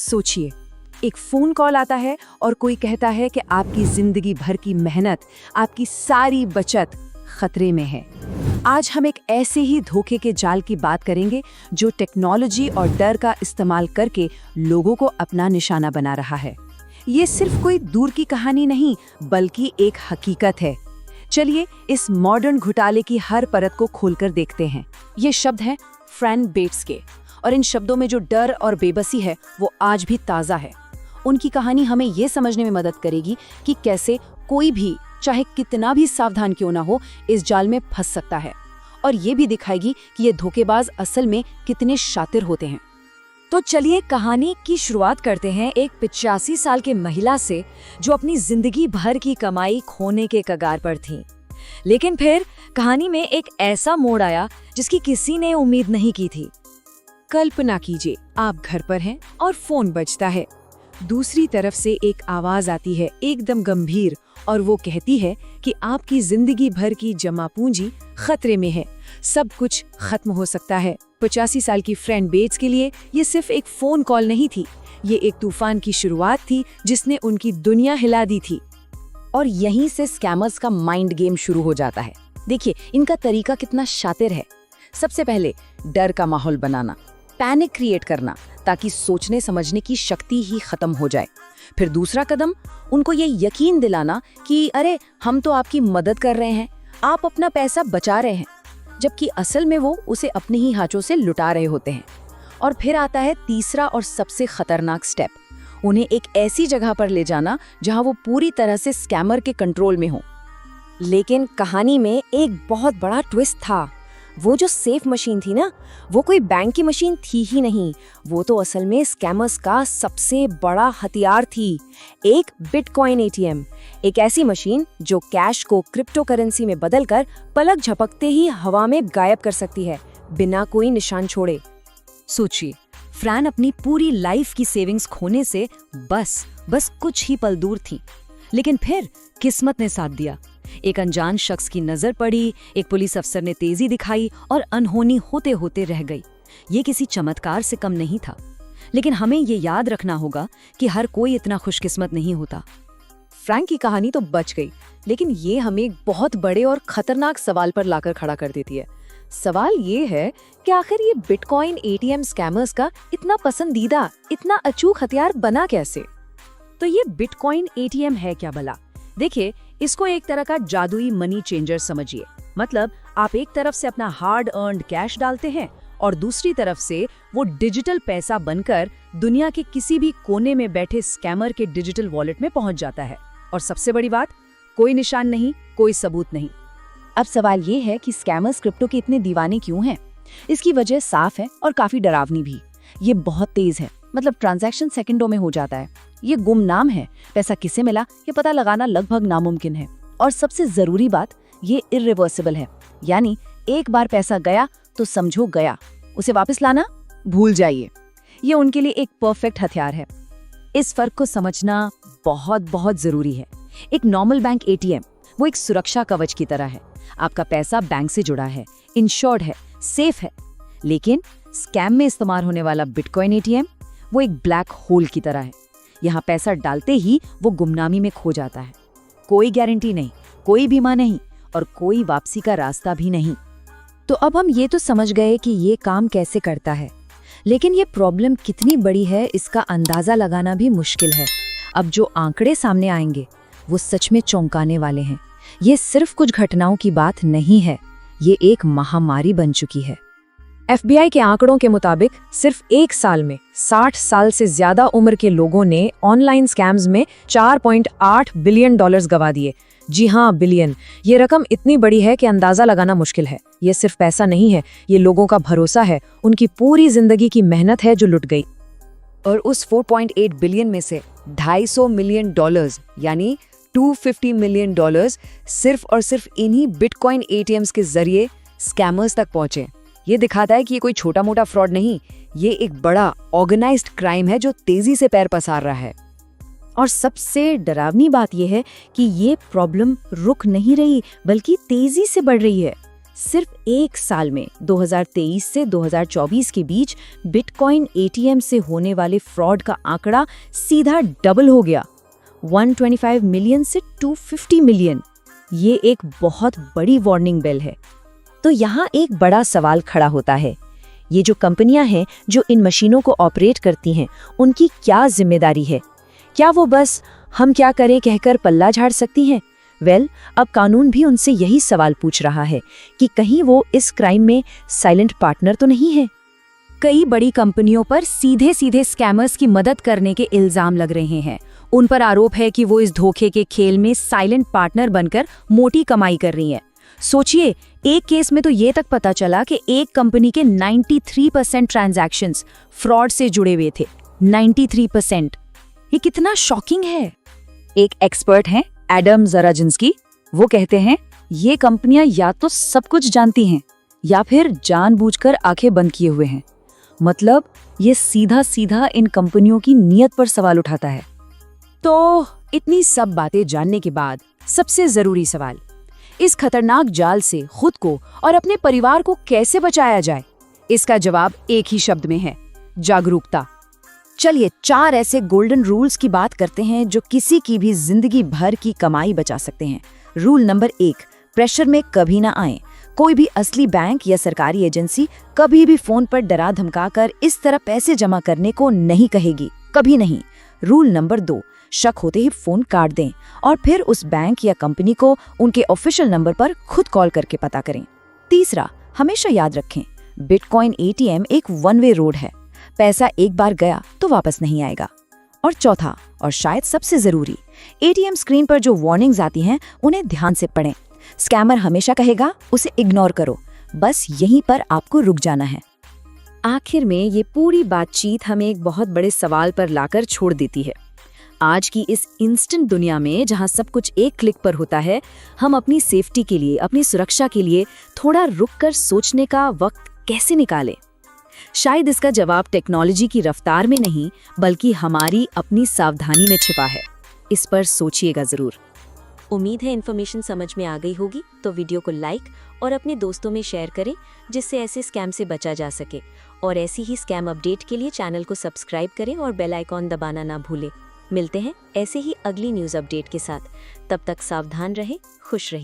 सोचिए, एक phone call आता है और कोई कहता है कि आपकी जिंदगी भर की मेहनत, आपकी सारी बचत खतरे में है। आज हम एक ऐसे ही धोखे के जाल की बात करेंगे जो टेक्नोलॉजी और डर का इस्तेमाल करके लोगों को अपना निशाना बना रहा है। ये सिर्फ कोई दूर की कहानी नहीं, बल्कि एक हकीकत है। चलिए इस मॉडर्न घोटाले की हर परत को खोलकर देखते हैं। ये शब्द हैं फ्रैंक बेट्स के, और इन शब्दों में जो डर और बेबसी है वो आज भी ताज़ा है। उनकी कहानी हमें ये समझने में मदद करेगी कि कैसे कोई भी, चाहे कितना भी सावधान क्यों ना हो, इस जाल में फंस सकता है, और ये भी दिखाएगी कि ये धोखेबाज असल में कितने शातिर होते हैं। तो चलिए कहानी की शुरुआत करते हैं एक 85 साल की महिला से जो अपनी जिंदगी भर की कमाई खोने के कगार पर थी। लेकिन फिर कहानी में एक ऐसा मोड़ आया जिसकी किसी ने उम्मीद नहीं की थी। कल्पना कीजिए, आप घर पर हैं और फोन बजता है। दूसरी तरफ से एक आवाज आती है, एकदम गंभीर, और वो कहती है कि आपकी जिंदगी भर की जमा पूंजी खतरे में है, सब कुछ खत्म हो सकता है। 85 साल की फ्रैंक बेट्स के लिए ये सिर्फ एक फोन कॉल नहीं थी, ये एक तूफान की शुरुआत थी जिसने उनकी दुनिया हिला दी थी। और यहीं से स्कैमर्स का माइंड गेम शुरू हो जाता है। देखिए इनका तरीका कितना शातिर है। सबसे पहले डर का माहौल बनाना, पैनिक क्रिएट करना ताकि सोचने समझने की शक्ति ही खत्म हो जाए। फिर दूसरा कदम, उनको ये यकीन दिलाना कि अरे हम तो आपकी मदद कर रहे हैं, आप अपना पैसा बचा रहे हैं, जबकि असल में वो उसे अपने ही हाथों से लुटा रहे होते हैं। और फिर आता है तीसरा और सबसे खतरनाक स्टेप, उन्हें एक ऐसी जगह पर ले जाना जहां वो पूरी तरह से स्कैमर के कंट्रोल में हो। लेकिन कहानी में एक बहुत बड़ा ट्विस्ट था। वो जो सेफ मशीन थी ना, वो कोई बैंक की मशीन थी ही नहीं, वो तो असल में स्कैमर्स का सबसे बड़ा हथियार थी, एक बिटकॉइन एटीएम। एक ऐसी मशीन जो कैश को क्रिप्टो करेंसी में बदलकर पलक झपकते ही हवा में गायब कर सकती है, बिना कोई निशान छोड़े। सोचिए, फ्रैन अपनी पूरी लाइफ की सेविंग्स खोने से बस कुछ ही पल दूर थी। लेकिन फिर किस्मत ने साथ दिया। एक अनजान शख्स की नजर पड़ी, एक पुलिस अफसर ने तेजी दिखाई और अनहोनी होते होते रह गई। ये किसी चमत्कार से कम नहीं था। लेकिन हमें ये याद रखना होगा कि हर कोई इतना खुशकिस्मत नहीं होता। फ्रैंक की कहानी तो बच गई, लेकिन ये हमें एक बहुत बड़े और खतरनाक सवाल पर लाकर खड़ा कर देती है। सवाल ये है कि आखिर ये बिटकॉइन एटीएम स्कैमर्स का इतना पसंदीदा, इतना अचूक हथियार बना कैसे? तो ये बिटकॉइन एटीएम है क्या भला? देखिए, इसको एक तरह का जादुई मनी चेंजर समझिए। मतलब आप एक तरफ से अपना हार्ड अर्न्ड कैश डालते हैं और दूसरी तरफ से वो डिजिटल पैसा बनकर दुनिया के किसी भी कोने में बैठे स्कैमर के डिजिटल वॉलेट में पहुंच जाता है। और सबसे बड़ी बात, कोई निशान नहीं, कोई सबूत नहीं। अब सवाल ये है कि स्कैमर्स क्रिप्टो के इतने दीवाने क्यों हैं? इसकी वजह साफ है और काफी डरावनी भी। ये बहुत तेज है, मतलब ट्रांजैक्शन सेकंडों में हो जाता है। ये गुमनाम है, पैसा किसे मिला ये पता लगाना लगभग नामुमकिन है। और सबसे जरूरी बात, ये इरिवर्सिबल है, यानी एक बार पैसा गया तो समझो गया, उसे वापस लाना भूल जाइए। ये उनके लिए एक परफेक्ट हथियार है। इस फर्क को समझना बहुत जरूरी है। एक नॉर्मल बैंक एटीएम वो एक सुरक्षा कवच की तरह है। आपका पैसा बैंक से जुड़ा है, इंश्योर्ड है, सेफ है। लेकिन स्कैम में इस्तेमाल होने वाला बिटकॉइन एटीएम वो एक ब्लैक होल की तरह है। यहाँ पैसा डालते ही वो गुमनामी में खो जाता है। कोई गारंटी नहीं, कोई बीमा नहीं और कोई वापसी का रास्ता भी नहीं। तो अब हम ये तो समझ गए कि ये काम कैसे करता है, लेकिन ये प्रॉब्लम कितनी बड़ी है इसका अंदाजा लगाना भी मुश्किल है। अब जो आंकड़े सामने आएंगे वो सच में चौंकाने वाले हैं। ये सिर्फ कुछ घटनाओं की बात नहीं है, ये एक महामारी बन चुकी है। FBI के आंकड़ों के मुताबिक सिर्फ एक साल में 60 साल से ज्यादा उम्र के लोगों ने ऑनलाइन स्कैम्स में $4.8 बिलियन गवा दिए। जी हाँ, बिलियन। ये रकम इतनी बड़ी है कि अंदाजा लगाना मुश्किल है। ये सिर्फ पैसा नहीं है, ये लोगों का भरोसा है, उनकी पूरी जिंदगी की मेहनत है जो लुट गई। और उस 4.8 बिलियन में से $250 मिलियन यानी $250 मिलियन सिर्फ और सिर्फ इन्हीं बिटकॉइन एटीएम्स के जरिए स्कैमर्स तक पहुंचे। ये दिखाता है कि ये कोई छोटा मोटा फ्रॉड नहीं, ये एक बड़ा ऑर्गेनाइज्ड क्राइम है जो तेजी से पैर पसार रहा है। और सबसे डरावनी बात यह है कि ये प्रॉब्लम रुक नहीं रही, बल्कि तेजी से बढ़ रही है। सिर्फ एक साल में 2023 से 2024 के बीच बिटकॉइन एटीएम से होने वाले फ्रॉड का आंकड़ा सीधा डबल हो गया, 125 मिलियन से 250 मिलियन। ये एक बहुत बड़ी वार्निंग बेल है। तो यहाँ एक बड़ा सवाल खड़ा होता है, ये जो कंपनियां हैं जो इन मशीनों को ऑपरेट करती हैं, उनकी क्या जिम्मेदारी है? क्या वो बस हम क्या करें कहकर पल्ला झाड़ सकती हैं? अब कानून भी उनसे यही सवाल पूछ रहा है कि कहीं वो इस क्राइम में साइलेंट पार्टनर तो नहीं है। कई बड़ी कंपनियों पर सीधे सीधे स्कैमर्स की मदद करने के इल्जाम लग रहे हैं। उन पर आरोप है कि वो इस धोखे के खेल में साइलेंट पार्टनर बनकर मोटी कमाई कर रही हैं। सोचिए, एक केस में तो ये तक पता चला कि एक कंपनी के 93% ट्रांजैक्शंस फ्रॉड से जुड़े हुए थे। 93%। ये कितना शॉकिंग है। एक एक्सपर्ट हैं एडम जराजिंस्की, वो कहते हैं ये कंपनियां या तो सब कुछ जानती हैं या फिर जानबूझकर आंखें बंद किए हुए हैं। मतलब ये सीधा सीधा इन कंपनियों की नीयत पर सवाल उठाता है। तो इतनी सब बातें जानने के बाद सबसे जरूरी सवाल, इस खतरनाक जाल से खुद को और अपने परिवार को कैसे बचाया जाए? इसका जवाब एक ही शब्द में है, जागरूकता। चलिए 4 ऐसे गोल्डन रूल्स की बात करते हैं जो किसी की भी जिंदगी भर की कमाई बचा सकते हैं। रूल नंबर 1, प्रेशर में कभी ना आए। कोई भी असली बैंक या सरकारी एजेंसी कभी भी फोन पर डरा धमकाकर इस तरह पैसे जमा करने को नहीं कहेगी, कभी नहीं। रूल नंबर 2, शक होते ही फोन काट दें और फिर उस बैंक या कंपनी को उनके ऑफिशियल नंबर पर खुद कॉल करके पता करें। तीसरा, हमेशा याद रखें, बिटकॉइन एटीएम एक वन वे रोड है, पैसा एक बार गया तो वापस नहीं आएगा। और चौथा, और शायद सबसे जरूरी, एटीएम स्क्रीन पर जो वार्निंग्स आती हैं उन्हें ध्यान से पढ़ें। स्कैमर हमेशा कहेगा उसे इग्नोर करो, बस यहीं पर आपको रुक जाना है। आखिर में ये पूरी बातचीत हमें एक बहुत बड़े सवाल पर लाकर छोड़ देती है। आज की इस इंस्टेंट दुनिया में जहां सब कुछ एक क्लिक पर होता है, हम अपनी सेफ्टी के लिए, अपनी सुरक्षा के लिए थोड़ा रुककर सोचने का वक्त कैसे निकालें? शायद इसका जवाब टेक्नोलॉजी की रफ्तार में नहीं, बल्कि हमारी अपनी सावधानी में छिपा है। इस पर सोचिएगा जरूर। उम्मीद है इन्फॉर्मेशन समझ में आ गई होगी, तो वीडियो को लाइक और अपने दोस्तों में शेयर करें, जिससे ऐसे स्कैम से बचा जा सके। और ऐसी ही स्कैम अपडेट के लिए चैनल को सब्सक्राइब करें और बेल आइकॉन दबाना ना भूलें। मिलते हैं ऐसे ही अगली न्यूज़ अपडेट के साथ। तब तक सावधान रहें, खुश रहिए।